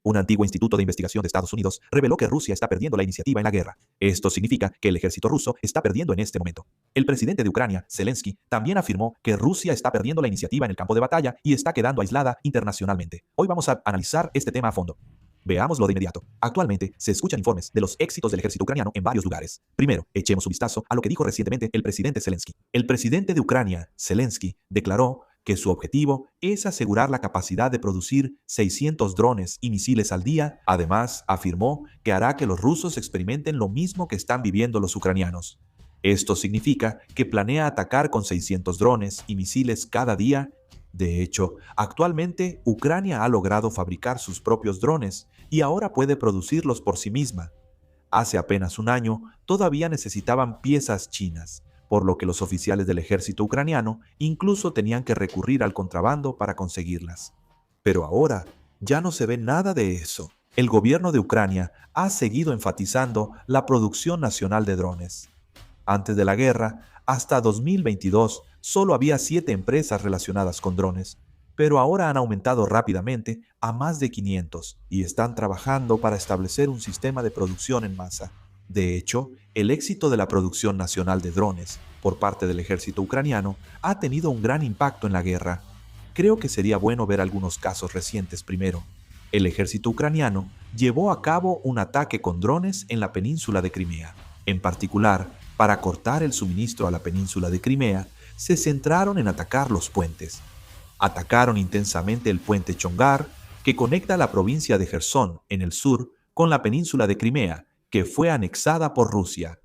Un antiguo instituto de investigación de Estados Unidos reveló que Rusia está perdiendo la iniciativa en la guerra. Esto significa que el ejército ruso está perdiendo en este momento. El presidente de Ucrania, Zelensky, también afirmó que Rusia está perdiendo la iniciativa en el campo de batalla y está quedando aislada internacionalmente. Hoy vamos a analizar este tema a fondo. Veámoslo de inmediato. Actualmente se escuchan informes de los éxitos del ejército ucraniano en varios lugares. Primero, echemos un vistazo a lo que dijo recientemente el presidente Zelensky. El presidente de Ucrania, Zelensky, declaró que su objetivo es asegurar la capacidad de producir 600 drones y misiles al día. Además, afirmó que hará que los rusos experimenten lo mismo que están viviendo los ucranianos. Esto significa que planea atacar con 600 drones y misiles cada día. De hecho, actualmente Ucrania ha logrado fabricar sus propios drones y ahora puede producirlos por sí misma. Hace apenas un año, todavía necesitaban piezas chinas, por lo que los oficiales del ejército ucraniano incluso tenían que recurrir al contrabando para conseguirlas. Pero ahora ya no se ve nada de eso. El gobierno de Ucrania ha seguido enfatizando la producción nacional de drones. Antes de la guerra, hasta 2022, solo había 7 empresas relacionadas con drones, pero ahora han aumentado rápidamente a más de 500 y están trabajando para establecer un sistema de producción en masa. De hecho, el éxito de la producción nacional de drones por parte del ejército ucraniano ha tenido un gran impacto en la guerra. Creo que sería bueno ver algunos casos recientes primero. El ejército ucraniano llevó a cabo un ataque con drones en la península de Crimea. En particular, para cortar el suministro a la península de Crimea, se centraron en atacar los puentes. Atacaron intensamente el puente Chongar, que conecta la provincia de Jersón, en el sur, con la península de Crimea, que fue anexada por Rusia.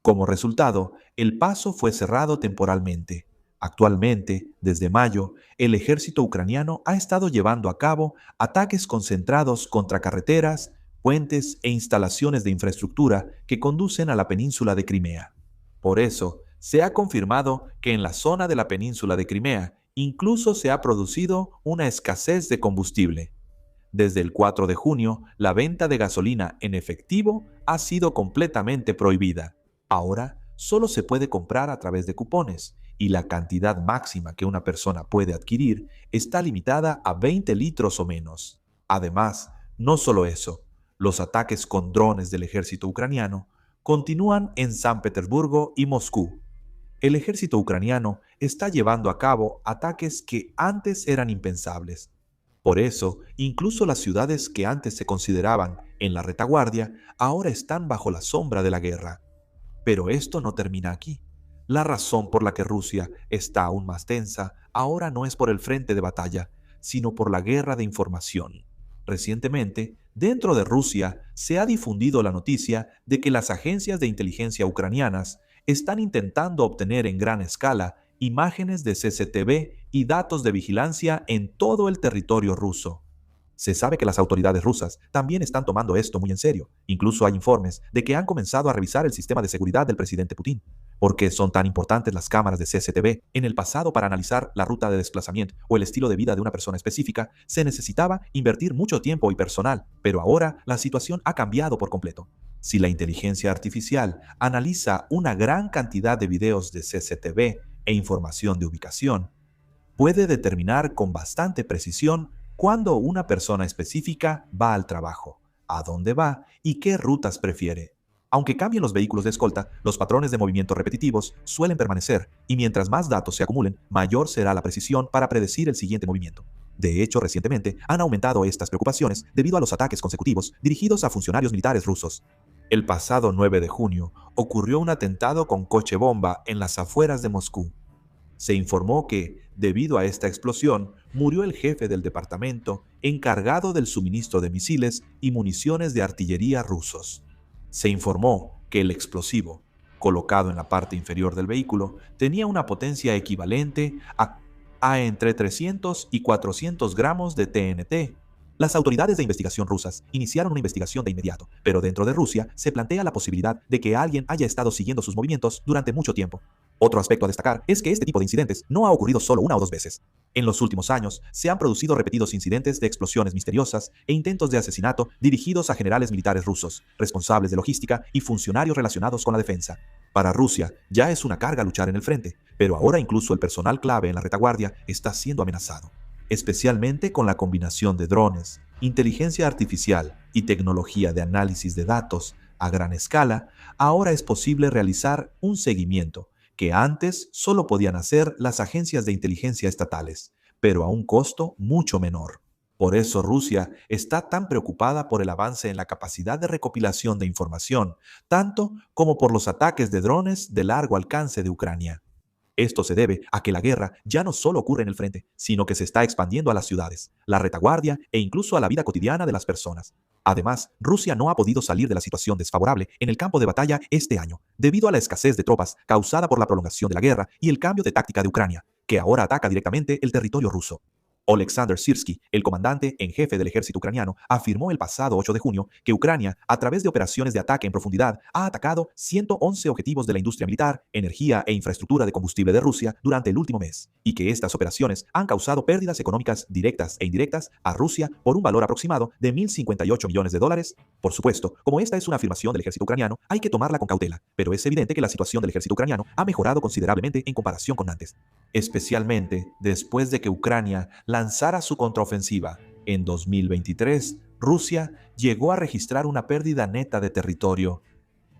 Como resultado, el paso fue cerrado temporalmente. Actualmente, desde mayo, el ejército ucraniano ha estado llevando a cabo ataques concentrados contra carreteras, puentes e instalaciones de infraestructura que conducen a la península de Crimea. Por eso, se ha confirmado que en la zona de la península de Crimea incluso se ha producido una escasez de combustible. Desde el 4 de junio, la venta de gasolina en efectivo ha sido completamente prohibida. Ahora, solo se puede comprar a través de cupones, y la cantidad máxima que una persona puede adquirir está limitada a 20 litros o menos. Además, no solo eso, los ataques con drones del ejército ucraniano continúan en San Petersburgo y Moscú. El ejército ucraniano está llevando a cabo ataques que antes eran impensables. Por eso, incluso las ciudades que antes se consideraban en la retaguardia ahora están bajo la sombra de la guerra. Pero esto no termina aquí. La razón por la que Rusia está aún más tensa ahora no es por el frente de batalla, sino por la guerra de información. Recientemente, dentro de Rusia se ha difundido la noticia de que las agencias de inteligencia ucranianas están intentando obtener en gran escala imágenes de CCTV y datos de vigilancia en todo el territorio ruso. Se sabe que las autoridades rusas también están tomando esto muy en serio. Incluso hay informes de que han comenzado a revisar el sistema de seguridad del presidente Putin. ¿Por qué son tan importantes las cámaras de CCTV? En el pasado, para analizar la ruta de desplazamiento o el estilo de vida de una persona específica, se necesitaba invertir mucho tiempo y personal, pero ahora la situación ha cambiado por completo. Si la inteligencia artificial analiza una gran cantidad de videos de CCTV e información de ubicación, puede determinar con bastante precisión cuándo una persona específica va al trabajo, a dónde va y qué rutas prefiere. Aunque cambien los vehículos de escolta, los patrones de movimiento repetitivos suelen permanecer, y mientras más datos se acumulen, mayor será la precisión para predecir el siguiente movimiento. De hecho, recientemente han aumentado estas preocupaciones debido a los ataques consecutivos dirigidos a funcionarios militares rusos. El pasado 9 de junio ocurrió un atentado con coche bomba en las afueras de Moscú. Se informó que, debido a esta explosión, murió el jefe del departamento encargado del suministro de misiles y municiones de artillería rusos. Se informó que el explosivo, colocado en la parte inferior del vehículo, tenía una potencia equivalente a entre 300 y 400 gramos de TNT. Las autoridades de investigación rusas iniciaron una investigación de inmediato, pero dentro de Rusia se plantea la posibilidad de que alguien haya estado siguiendo sus movimientos durante mucho tiempo. Otro aspecto a destacar es que este tipo de incidentes no ha ocurrido solo una o dos veces. En los últimos años se han producido repetidos incidentes de explosiones misteriosas e intentos de asesinato dirigidos a generales militares rusos, responsables de logística y funcionarios relacionados con la defensa. Para Rusia ya es una carga luchar en el frente, pero ahora incluso el personal clave en la retaguardia está siendo amenazado, especialmente con la combinación de drones, Inteligencia artificial y tecnología de análisis de datos a gran escala, ahora es posible realizar un seguimiento que antes solo podían hacer las agencias de inteligencia estatales, pero a un costo mucho menor. Por eso Rusia está tan preocupada por el avance en la capacidad de recopilación de información, tanto como por los ataques de drones de largo alcance de Ucrania. Esto se debe a que la guerra ya no solo ocurre en el frente, sino que se está expandiendo a las ciudades, la retaguardia e incluso a la vida cotidiana de las personas. Además, Rusia no ha podido salir de la situación desfavorable en el campo de batalla este año, debido a la escasez de tropas causada por la prolongación de la guerra y el cambio de táctica de Ucrania, que ahora ataca directamente el territorio ruso. Oleksandr Syrskyi, el comandante en jefe del ejército ucraniano, afirmó el pasado 8 de junio que Ucrania, a través de operaciones de ataque en profundidad, ha atacado 111 objetivos de la industria militar, energía e infraestructura de combustible de Rusia durante el último mes, y que estas operaciones han causado pérdidas económicas directas e indirectas a Rusia por un valor aproximado de 1.058 millones de dólares. Por supuesto, como esta es una afirmación del ejército ucraniano, hay que tomarla con cautela, pero es evidente que la situación del ejército ucraniano ha mejorado considerablemente en comparación con antes, especialmente después de que Ucrania lanzara su contraofensiva. En 2023, Rusia llegó a registrar una pérdida neta de territorio.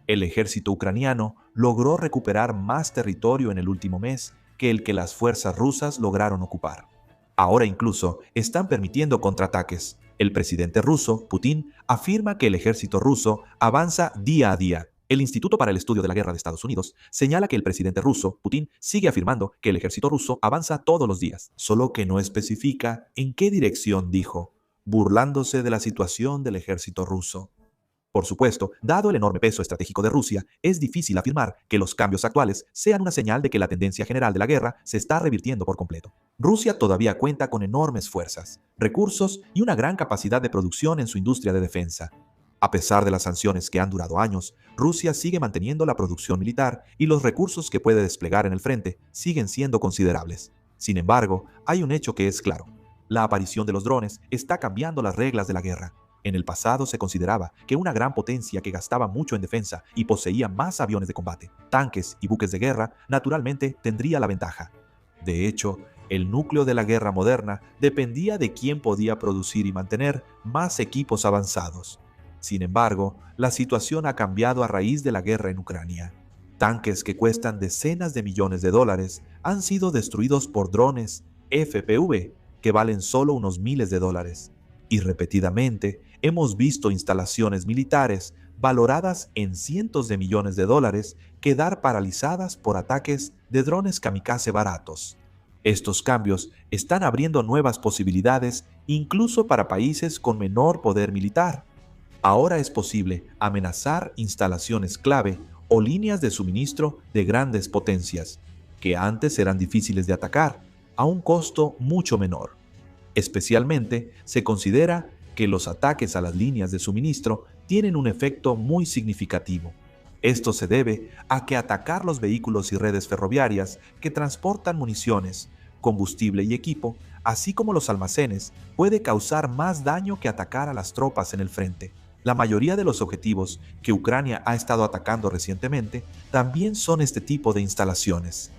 El ejército ucraniano logró recuperar más territorio en el último mes que el que las fuerzas rusas lograron ocupar. Ahora incluso están permitiendo contraataques. El presidente ruso, Putin, afirma que el ejército ruso avanza día a día. El Instituto para el Estudio de la Guerra de Estados Unidos señala que el presidente ruso, Putin, sigue afirmando que el ejército ruso avanza todos los días, solo que no especifica en qué dirección dijo, burlándose de la situación del ejército ruso. Por supuesto, dado el enorme peso estratégico de Rusia, es difícil afirmar que los cambios actuales sean una señal de que la tendencia general de la guerra se está revirtiendo por completo. Rusia todavía cuenta con enormes fuerzas, recursos y una gran capacidad de producción en su industria de defensa. A pesar de las sanciones que han durado años, Rusia sigue manteniendo la producción militar y los recursos que puede desplegar en el frente siguen siendo considerables. Sin embargo, hay un hecho que es claro. La aparición de los drones está cambiando las reglas de la guerra. En el pasado se consideraba que una gran potencia que gastaba mucho en defensa y poseía más aviones de combate, tanques y buques de guerra, naturalmente tendría la ventaja. De hecho, el núcleo de la guerra moderna dependía de quién podía producir y mantener más equipos avanzados. Sin embargo, la situación ha cambiado a raíz de la guerra en Ucrania. Tanques que cuestan decenas de millones de dólares han sido destruidos por drones FPV que valen solo unos miles de dólares. Y repetidamente hemos visto instalaciones militares valoradas en cientos de millones de dólares quedar paralizadas por ataques de drones kamikaze baratos. Estos cambios están abriendo nuevas posibilidades incluso para países con menor poder militar. Ahora es posible amenazar instalaciones clave o líneas de suministro de grandes potencias, que antes eran difíciles de atacar, a un costo mucho menor. Especialmente se considera que los ataques a las líneas de suministro tienen un efecto muy significativo. Esto se debe a que atacar los vehículos y redes ferroviarias que transportan municiones, combustible y equipo, así como los almacenes, puede causar más daño que atacar a las tropas en el frente. La mayoría de los objetivos que Ucrania ha estado atacando recientemente también son este tipo de instalaciones.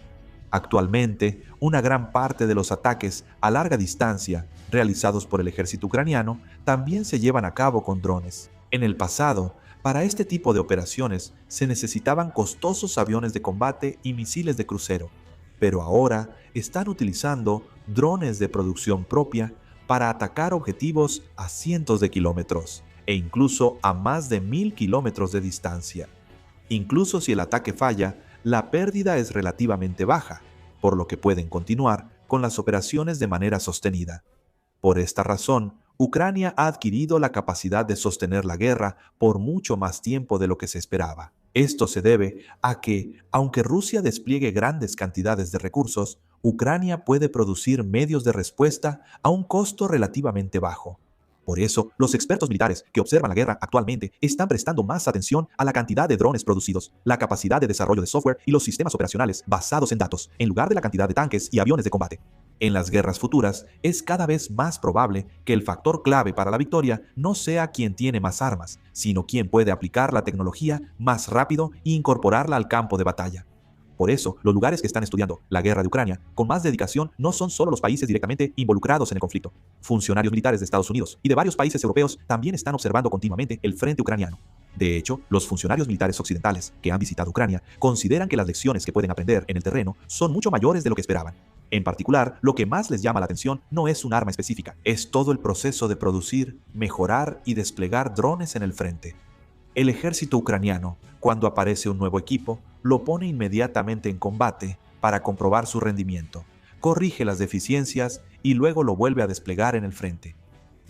Actualmente, una gran parte de los ataques a larga distancia realizados por el ejército ucraniano también se llevan a cabo con drones. En el pasado, para este tipo de operaciones se necesitaban costosos aviones de combate y misiles de crucero, pero ahora están utilizando drones de producción propia para atacar objetivos a cientos de kilómetros e incluso a más de 1.000 kilómetros de distancia. Incluso si el ataque falla, la pérdida es relativamente baja, por lo que pueden continuar con las operaciones de manera sostenida. Por esta razón, Ucrania ha adquirido la capacidad de sostener la guerra por mucho más tiempo de lo que se esperaba. Esto se debe a que, aunque Rusia despliegue grandes cantidades de recursos, Ucrania puede producir medios de respuesta a un costo relativamente bajo. Por eso, los expertos militares que observan la guerra actualmente están prestando más atención a la cantidad de drones producidos, la capacidad de desarrollo de software y los sistemas operacionales basados en datos, en lugar de la cantidad de tanques y aviones de combate. En las guerras futuras, es cada vez más probable que el factor clave para la victoria no sea quien tiene más armas, sino quien puede aplicar la tecnología más rápido e incorporarla al campo de batalla. Por eso, los lugares que están estudiando la guerra de Ucrania con más dedicación no son solo los países directamente involucrados en el conflicto. Funcionarios militares de Estados Unidos y de varios países europeos también están observando continuamente el frente ucraniano. De hecho, los funcionarios militares occidentales que han visitado Ucrania consideran que las lecciones que pueden aprender en el terreno son mucho mayores de lo que esperaban. En particular, lo que más les llama la atención no es un arma específica, es todo el proceso de producir, mejorar y desplegar drones en el frente. El ejército ucraniano, cuando aparece un nuevo equipo, lo pone inmediatamente en combate para comprobar su rendimiento, corrige las deficiencias y luego lo vuelve a desplegar en el frente.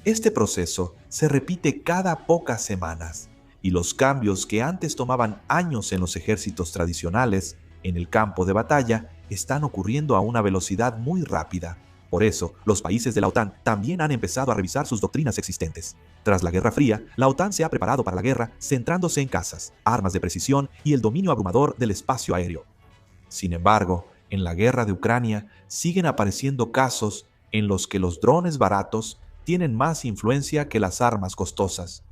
Este proceso se repite cada pocas semanas, y los cambios que antes tomaban años en los ejércitos tradicionales, en el campo de batalla, están ocurriendo a una velocidad muy rápida. Por eso, los países de la OTAN también han empezado a revisar sus doctrinas existentes. Tras la Guerra Fría, la OTAN se ha preparado para la guerra centrándose en cazas, armas de precisión y el dominio abrumador del espacio aéreo. Sin embargo, en la guerra de Ucrania siguen apareciendo casos en los que los drones baratos tienen más influencia que las armas costosas.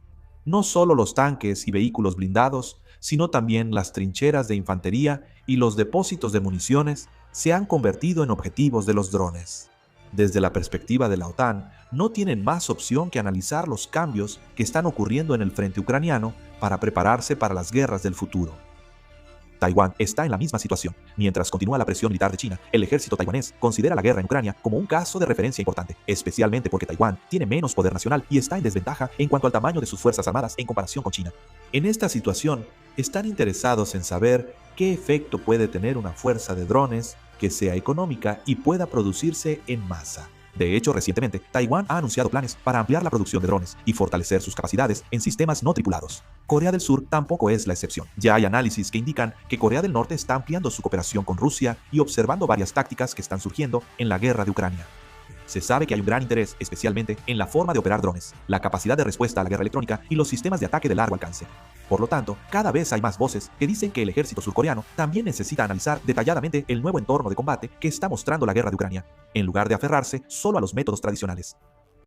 No solo los tanques y vehículos blindados, sino también las trincheras de infantería y los depósitos de municiones se han convertido en objetivos de los drones. Desde la perspectiva de la OTAN, no tienen más opción que analizar los cambios que están ocurriendo en el frente ucraniano para prepararse para las guerras del futuro. Taiwán está en la misma situación. Mientras continúa la presión militar de China, el ejército taiwanés considera la guerra en Ucrania como un caso de referencia importante, especialmente porque Taiwán tiene menos poder nacional y está en desventaja en cuanto al tamaño de sus fuerzas armadas en comparación con China. En esta situación, están interesados en saber qué efecto puede tener una fuerza de drones que sea económica y pueda producirse en masa. De hecho, recientemente, Taiwán ha anunciado planes para ampliar la producción de drones y fortalecer sus capacidades en sistemas no tripulados. Corea del Sur tampoco es la excepción. Ya hay análisis que indican que Corea del Norte está ampliando su cooperación con Rusia y observando varias tácticas que están surgiendo en la guerra de Ucrania. Se sabe que hay un gran interés, especialmente en la forma de operar drones, la capacidad de respuesta a la guerra electrónica y los sistemas de ataque de largo alcance. Por lo tanto, cada vez hay más voces que dicen que el ejército surcoreano también necesita analizar detalladamente el nuevo entorno de combate que está mostrando la guerra de Ucrania, en lugar de aferrarse solo a los métodos tradicionales.